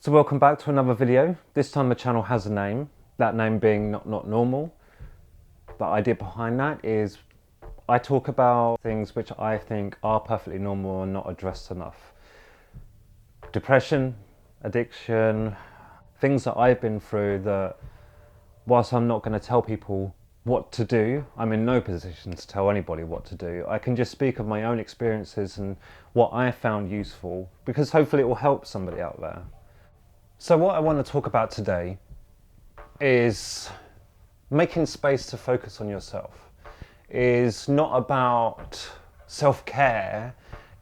So welcome back to another video. This time the channel has a name, that name being Not Normal. The idea behind that is I talk about things which I think are perfectly normal and not addressed enough. Depression, addiction, things that I've been through that whilst I'm not going to tell people what to do, I'm in no position to tell anybody what to do. I can just speak of my own experiences and what I found useful, because hopefully it will help somebody out there. So what I want to talk about today is making space to focus on yourself. Is not about self-care,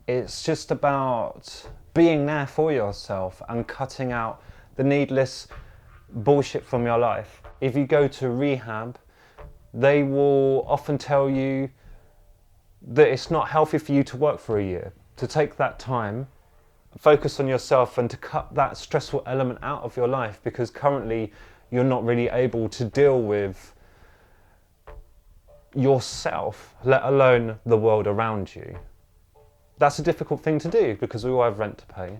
it's just about being there for yourself and cutting out the needless bullshit from your life. If you go to rehab, they will often tell you that it's not healthy for you to work for a year, to take that time, focus on yourself and to cut that stressful element out of your life, because currently you're not really able to deal with yourself, let alone the world around you. That's a difficult thing to do because we all have rent to pay.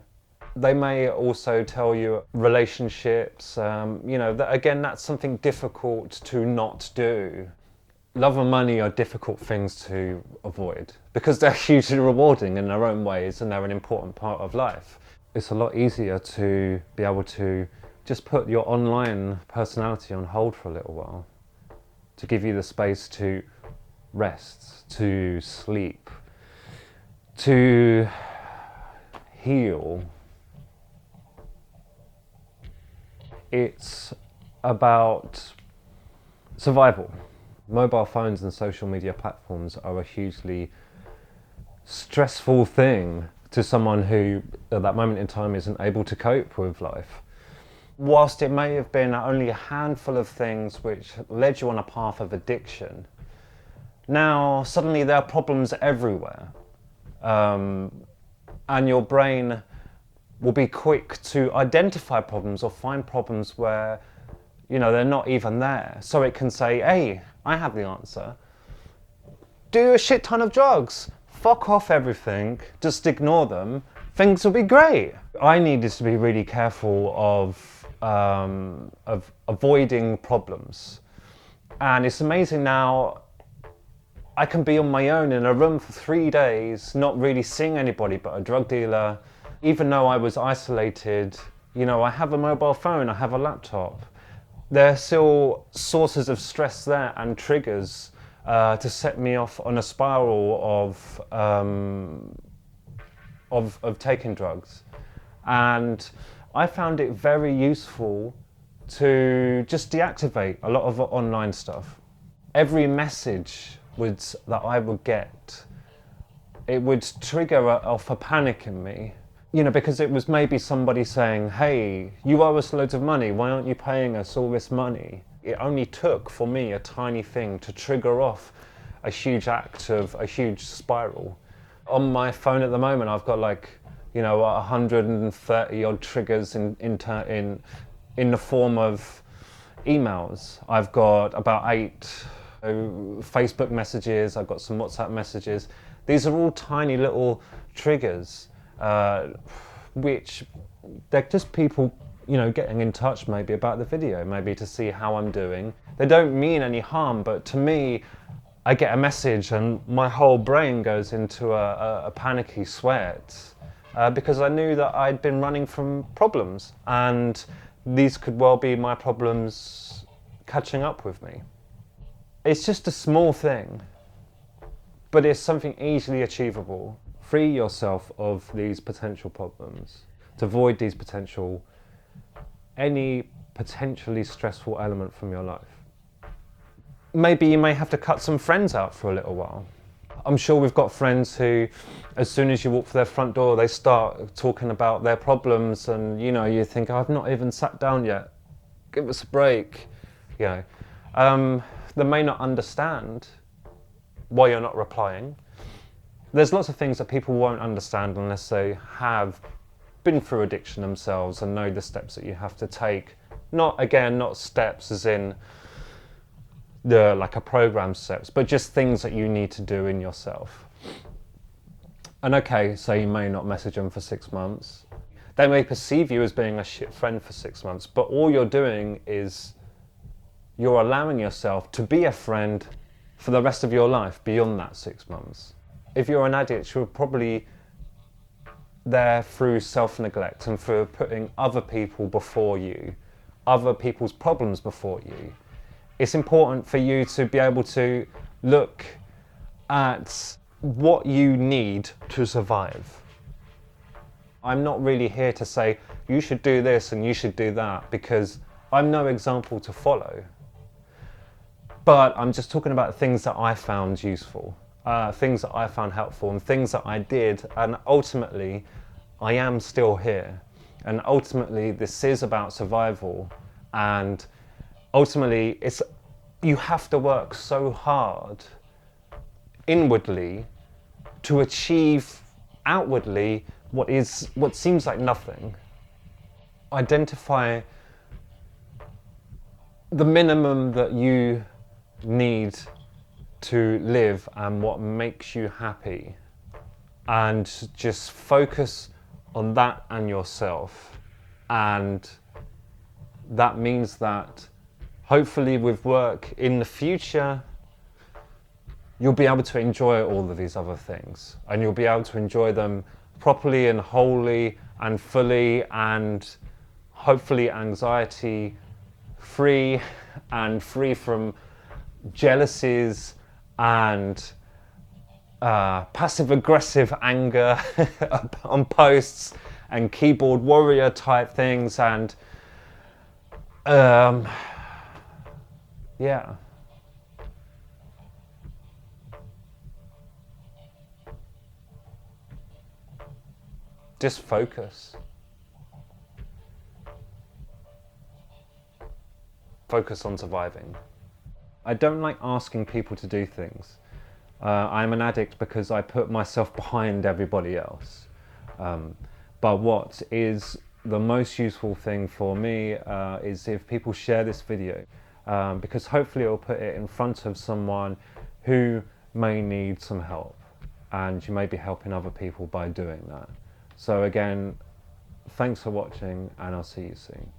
They may also tell you relationships, again, that's something difficult to not do. Love and money are difficult things to avoid because they're hugely rewarding in their own ways and they're an important part of life. It's a lot easier to be able to just put your online personality on hold for a little while, to give you the space to rest, to sleep, to heal. It's about survival. Mobile phones and social media platforms are a hugely stressful thing to someone who at that moment in time isn't able to cope with life. Whilst it may have been only a handful of things which led you on a path of addiction, now suddenly there are problems everywhere, and your brain will be quick to identify problems or find problems where they're not even there. So it can say, hey, I have the answer. Do a shit ton of drugs. Fuck off everything. Just ignore them. Things will be great. I needed to be really careful of avoiding problems. And it's amazing now, I can be on my own in a room for 3 days, not really seeing anybody but a drug dealer. Even though I was isolated, I have a mobile phone, I have a laptop. There are still sources of stress there and triggers to set me off on a spiral of taking drugs. And I found it very useful to just deactivate a lot of online stuff. Every message that I would get, it would trigger off a panic in me. Because it was maybe somebody saying, hey, you owe us loads of money, why aren't you paying us all this money? It only took for me a tiny thing to trigger off a huge act of a huge spiral. On my phone at the moment, I've got 130 odd triggers in the form of emails. I've got about 8 Facebook messages, I've got some WhatsApp messages. These are all tiny little triggers. Which they're just people, getting in touch maybe about the video, maybe to see how I'm doing. They don't mean any harm, but to me, I get a message and my whole brain goes into a panicky sweat because I knew that I'd been running from problems and these could well be my problems catching up with me. It's just a small thing, but it's something easily achievable. Free yourself of these potential problems, to avoid any potentially stressful element from your life. Maybe you may have to cut some friends out for a little while. I'm sure we've got friends who, as soon as you walk through their front door, they start talking about their problems and you think, I've not even sat down yet, give us a break. They may not understand why you're not replying. There's lots of things that people won't understand unless they have been through addiction themselves and know the steps that you have to take. Not steps as in like a program steps, but just things that you need to do in yourself. And okay, so you may not message them for 6 months. They may perceive you as being a shit friend for 6 months, but all you're doing is you're allowing yourself to be a friend for the rest of your life beyond that 6 months. If you're an addict, you're probably there through self-neglect and through putting other people before you, other people's problems before you. It's important for you to be able to look at what you need to survive. I'm not really here to say you should do this and you should do that, because I'm no example to follow. But I'm just talking about things that I found useful, things that I found helpful, and things that I did, and ultimately I am still here. And ultimately this is about survival, and ultimately you have to work so hard inwardly to achieve outwardly what seems like nothing. Identify the minimum that you need to live and what makes you happy, and just focus on that and yourself. And that means that hopefully with work in the future you'll be able to enjoy all of these other things, and you'll be able to enjoy them properly and wholly and fully, and hopefully anxiety free and free from jealousies and passive aggressive anger on posts and keyboard warrior type things, and yeah. Just focus. Focus on surviving. I don't like asking people to do things. I'm an addict because I put myself behind everybody else. But what is the most useful thing for me is if people share this video, because hopefully it'll put it in front of someone who may need some help, and you may be helping other people by doing that. So again, thanks for watching, and I'll see you soon.